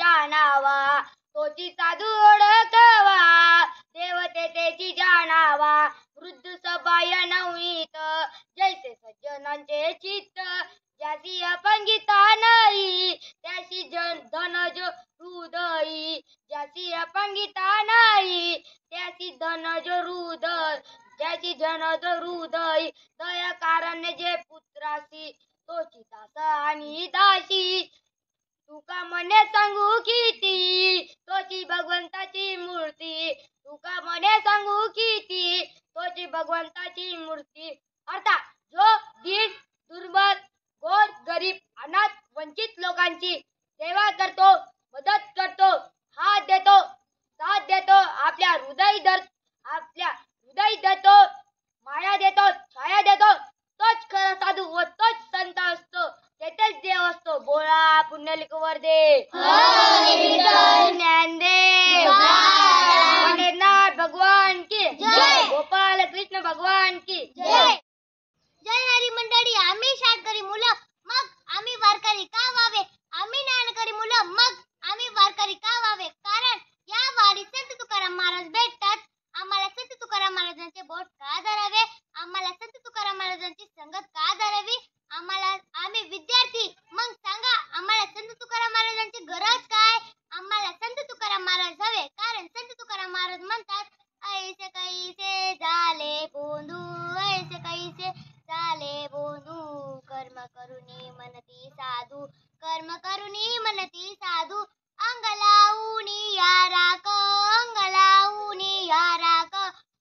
जाणावा, तोची साधू ओळखवा, देवतेची जाणावा, वृद्ध सबाया नवनीत, जैसे सज्जनांचे चित्त, ज्याची अपंगिता नाही त्याशी धनज हृदयी, ज्याची अपंगिता नाही त्याची धनज हृदय, ज्याची धनज हृदय, दया कारण्य जे पुत्रासी, तोची दास आणि दासी, तुका मने सांगू किती, तोची भगवंताची मूर्ती, तुका मने सांगू किती, तोची भगवंताची मूर्ती. अर्थात जो दीन, दुर्बल, गोर, गरीब, अनाथ, वंचित लोकांची सेवा करतो, मदत करतो, हात देतो, साथ देतो, आपल्या हृदय देतो, माया देतो, छाया देतो, तोच खरा साधू व तोच संत असतो, तेथेच देव असतो. बोला पुंडलिक वरदे ज्ञानदेव पंढरीनाथ भगवान की जय, गोपाल कृष्ण भगवान की जय. जय हरी मंडळी. आम्ही शाळकरी मुलं, मग आम्ही वारकरी का व्हावे? आम्ही ज्ञानकरी मुलं, मग आम्ही वारकरी का व्हावे? कारण या वारीत संत तुकाराम महाराज भेटतात. आम्हाला संत तुकाराम महाराजांचे बोट का धरावे? आम्हाला संत तुकाराम महाराजांची संगत का धरावी? आम्ही विद्यार्थी, मग सांगा आम्हाला संत तुकाराम महाराजांची गरज काय? आम्हाला संत तुकाराम महाराज हवे, कारण संत तुकाराम महाराज म्हणतात, ऐसे कैसे झाले बोंधू, ऐसे कैसे झाले बोंधू, कर्म करुनी मनती साधू, कर्म करुनी मनती साधू, अंग लावूनी या राख, अंग लावूनी या राख,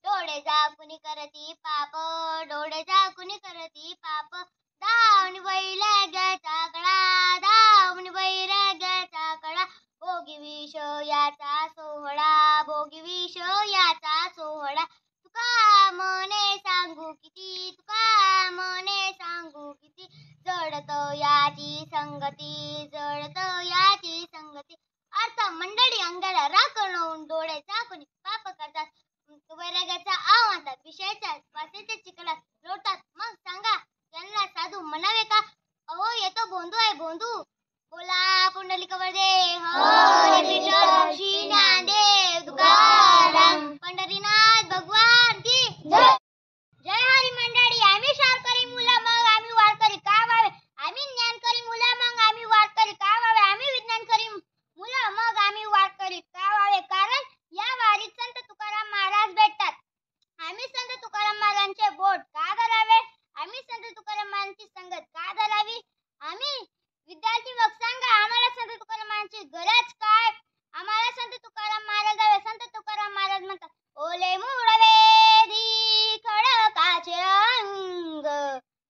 डोळे झाकुनी करती पाप, डोळे झाकुनी करती पाप, दावणी वैराग्याचा कडा, दावणी वैराग्याचा कडा, भोगी विष याचा सोहळा, भोगी विष याचा सोहळा, तुका मने सांगू किती, तुका मने सांगू किती, जडत याची संगती, जडत याची संगती. अर्थ मंडळी अंगाला राखून डोळे झाकून पाप करतात, वैराग्याचा आव आणतात, विषयाच्या वासेच्या चिखलात लोटतात, मग सांगा त्यांना साधू म्हणावे का? अहो येतो बोंधू आहे बोंधू. बोला पुंडलिक वरदे हरी विठ्ठल श्री ज्ञानदेव तुकाराम पंढरीनाथ भगवान की जय. जय हरी मंडळी. आम्ही शाळकरी मुलं, मग आम्ही वारकरी का व्हावे? आम्ही ज्ञानकरी मुलं, मग आम्ही वारकरी का व्हावे? आम्ही विज्ञानकरी मुलं, मग आम्ही वारकरी का व्हावे? कारण या वारीत संत तुकाराम महाराज भेटतात. आम्ही संत तुकाराम महाराजांचे बोट का धरावे? आम्ही संत तुकाराम महाराजांची संगत का धरावी? आम्ही विद्यार्थी, मग सांगा आम्हाला संत तुकाराम महाराजांची गरज काय? आम्हाला संत तुकाराम महाराज हवे. संत तुकाराम महाराज म्हणतात, ओले मूळवेधी खडकाचे अंग,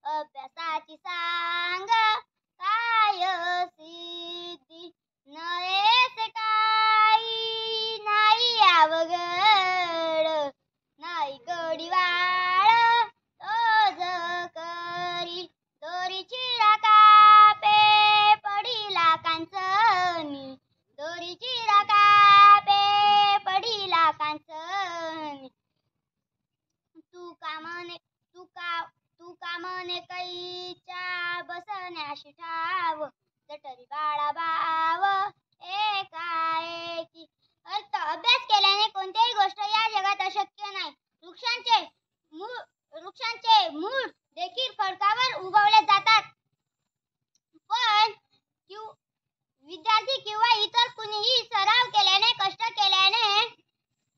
अभ्यासाची सांग काय सिद्धी, नयेसे काही नाही अवघड, नाही कडिवाळ तोज करी, दोरीची राकापे पडिला कांचनी, दोरीची राकापे पडिला कांचनी, तू कामने कैच्या बसण्याशी ठाव, जठरी बाळा भाव एकाएकी. अर्थ अभ्यास केल्याने कोणतीही गोष्ट या जगात अशक्य नाही. वृक्षांचे मूळ देखील फडकावर उगवले जातात, पण विद्यार्थी किंवा इतर कुणीही सराव केल्याने, कष्ट केल्याने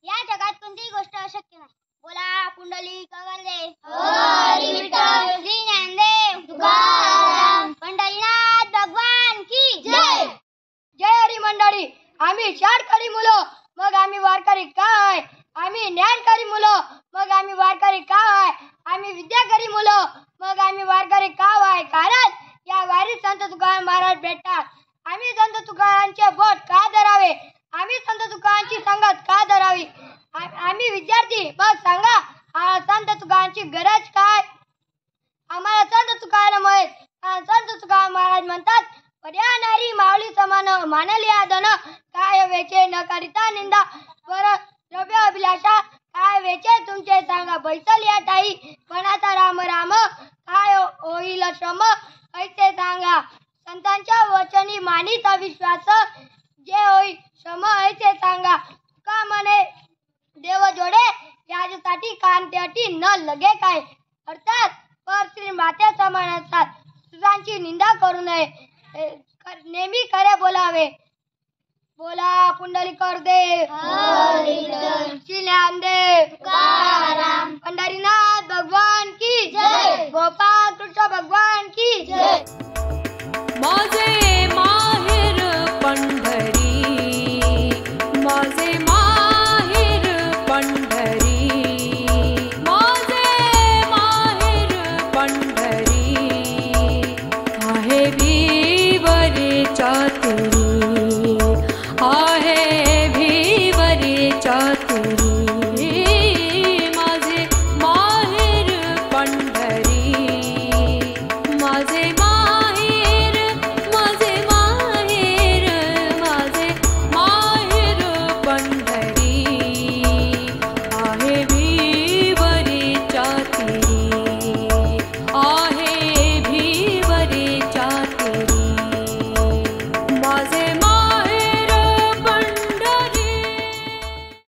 या जगात कोणतीही गोष्ट अशक्य नाही. बोला पुंडलिक वरदे हरी विठ्ठल श्री ज्ञानदेव तुकाराम पंढरीनाथ भगवान की जय. जय हरी मंडळी. आम्ही शाळकरी मुलं, मग आम्ही वारकरी काय? आम्ही ज्ञानकरी मुलं, मग आम्ही वारकरी काय? आम्ही विद्याकरी मुलं, मग आम्ही वारकरी का व्हाय? कारण या वारीत संत तुकाराम महाराज भेटतात. आम्ही संत तुकारामांचे बोट का धरावे? आम्ही संत तुकारामांची संगत का धरावी? आम्ही विद्यार्थी, मग सांगा संत तुकारामांची गरज काय? आम्हाला संत तुकाराम आहेत. संत तुकाराम महाराज म्हणतात, पर्या नारी माऊली समान, मानली आदन काय वेचे, न करिता निंदा वर द्रव्य अभिलाषा काय वेचे तुमचे सांगा, बैसल या ठाई मनाचा राम राम काय होईल श्रम कैसे सांगा, संतांच्या वचनी मानिता विश्वास, जे तुझा लगे काय अर्थात पर श्री माते समान असतात. तुझांची निंदा करू नये. नेहमी खरे बोलावे. बोला पुंडलिक देव ज्ञानदेव पंढरीनाथ भगवान की जय. गोपाल कृष्ण भगवान की जय. माझे माहेर पंढरी.